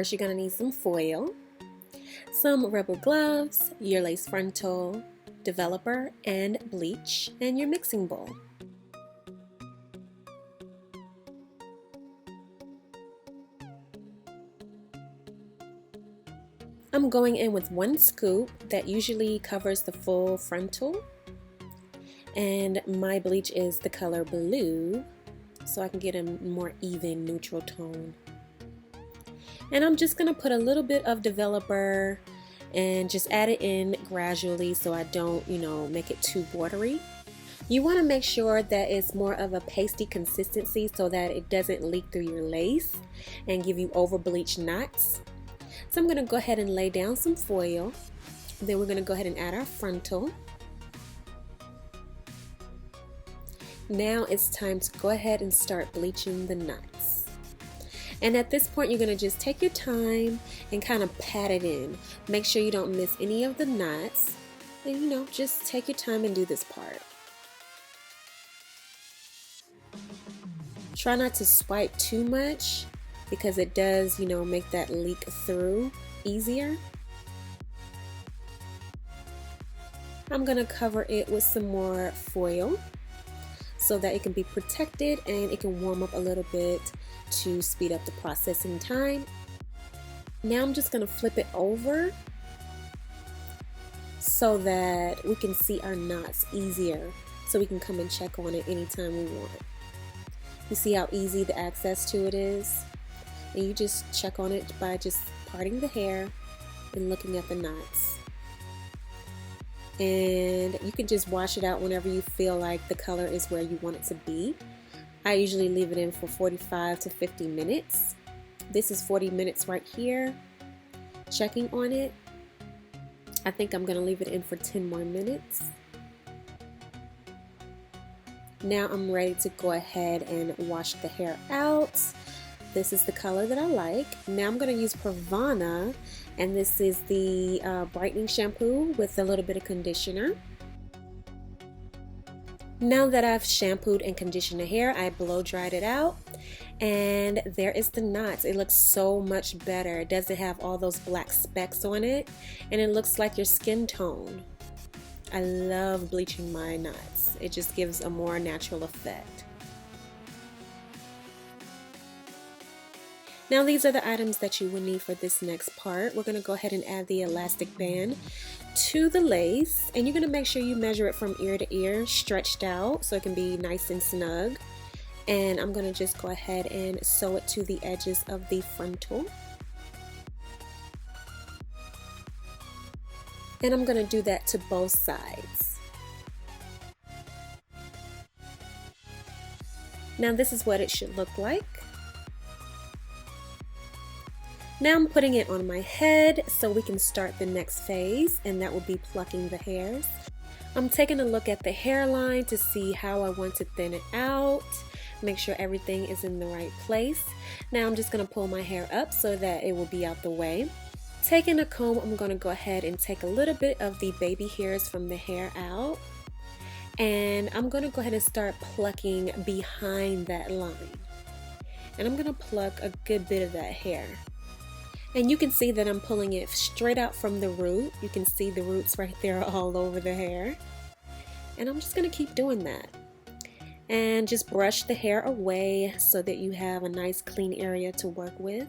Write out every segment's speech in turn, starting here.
First, you're going to need some foil, some rubber gloves, your lace frontal, developer, and bleach, and your mixing bowl. I'm going in with 1 scoop that usually covers the full frontal, and my bleach is the color blue, so I can get a more even neutral tone. And I'm just going to put a little bit of developer and just add it in gradually so I don't, make it too watery. You want to make sure that it's more of a pasty consistency so that it doesn't leak through your lace and give you over bleached knots. So I'm going to go ahead and lay down some foil. Then we're going to go ahead and add our frontal. Now it's time to go ahead and start bleaching the knots. And at this point, you're going to just take your time and kind of pat it in. Make sure you don't miss any of the knots. And just take your time and do this part. Try not to swipe too much because it does, make that leak through easier. I'm going to cover it with some more foil so that it can be protected and it can warm up a little bit to speed up the processing time. Now I'm just going to flip it over so that we can see our knots easier, so we can come and check on it anytime we want. You see how easy the access to it is? And you just check on it by just parting the hair and looking at the knots. And you can just wash it out whenever you feel like the color is where you want it to be. I usually leave it in for 45 to 50 minutes. This is 40 minutes right here. Checking on it. I think I'm going to leave it in for 10 more minutes. Now I'm ready to go ahead and wash the hair out. This is the color that I like. Now I'm going to use Pravana, and this is the brightening shampoo with a little bit of conditioner. Now that I've shampooed and conditioned the hair, I blow dried it out, and there is the knots. It looks so much better. It doesn't have all those black specks on it, and it looks like your skin tone. I love bleaching my knots. It just gives a more natural effect. Now these are the items that you will need for this next part. We're going to go ahead and add the elastic band to the lace, and you're going to make sure you measure it from ear to ear, stretched out so it can be nice and snug. And I'm going to just go ahead and sew it to the edges of the frontal. And I'm going to do that to both sides. Now this is what it should look like. Now I'm putting it on my head so we can start the next phase, and that will be plucking the hairs. I'm taking a look at the hairline to see how I want to thin it out, make sure everything is in the right place. Now I'm just going to pull my hair up so that it will be out the way. Taking a comb, I'm going to go ahead and take a little bit of the baby hairs from the hair out, and I'm going to go ahead and start plucking behind that line. And I'm going to pluck a good bit of that hair. And you can see that I'm pulling it straight out from the root. You can see the roots right there all over the hair. And I'm just going to keep doing that. And just brush the hair away so that you have a nice clean area to work with.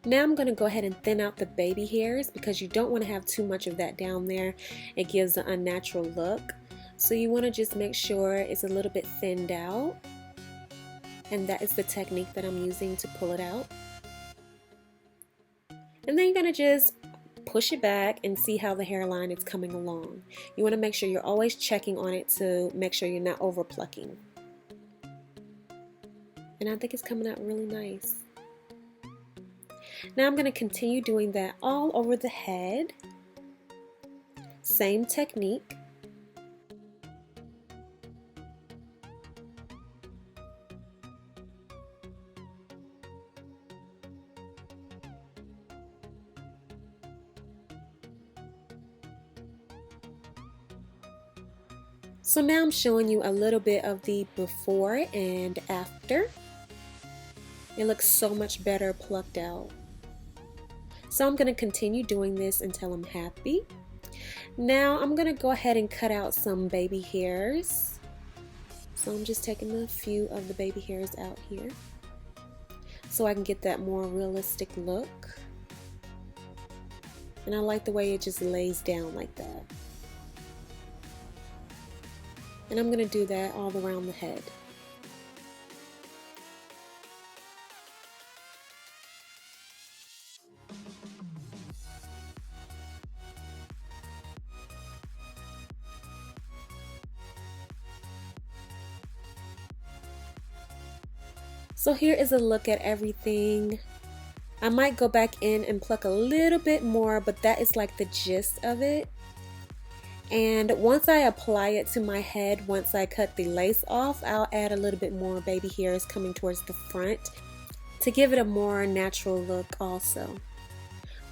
Now I'm going to go ahead and thin out the baby hairs because you don't want to have too much of that down there. It gives an unnatural look. So you want to just make sure it's a little bit thinned out. And that is the technique that I'm using to pull it out. And then you're going to just push it back and see how the hairline is coming along. You want to make sure you're always checking on it to make sure you're not over plucking. And I think it's coming out really nice. Now I'm going to continue doing that all over the head. Same technique. So now I'm showing you a little bit of the before and after. It looks so much better plucked out. So I'm going to continue doing this until I'm happy. Now I'm going to go ahead and cut out some baby hairs. So I'm just taking a few of the baby hairs out here so I can get that more realistic look. And I like the way it just lays down like that. And I'm going to do that all around the head. So here is a look at everything. I might go back in and pluck a little bit more, but that is like the gist of it. And once I apply it to my head, once I cut the lace off, I'll add a little bit more baby hairs coming towards the front to give it a more natural look also.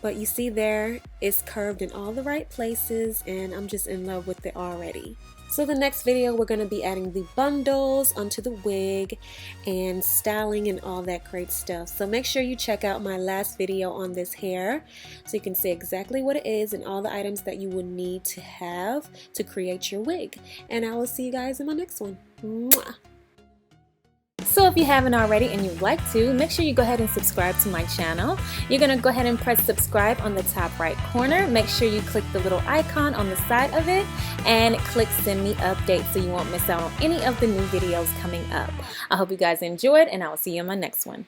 But you see there, it's curved in all the right places and I'm just in love with it already. So the next video we're going to be adding the bundles onto the wig and styling and all that great stuff. So make sure you check out my last video on this hair so you can see exactly what it is and all the items that you would need to have to create your wig. And I will see you guys in my next one. Mwah! So if you haven't already and you'd like to, make sure you go ahead and subscribe to my channel. You're going to go ahead and press subscribe on the top right corner. Make sure you click the little icon on the side of it and click send me updates so you won't miss out on any of the new videos coming up. I hope you guys enjoyed and I will see you in my next one.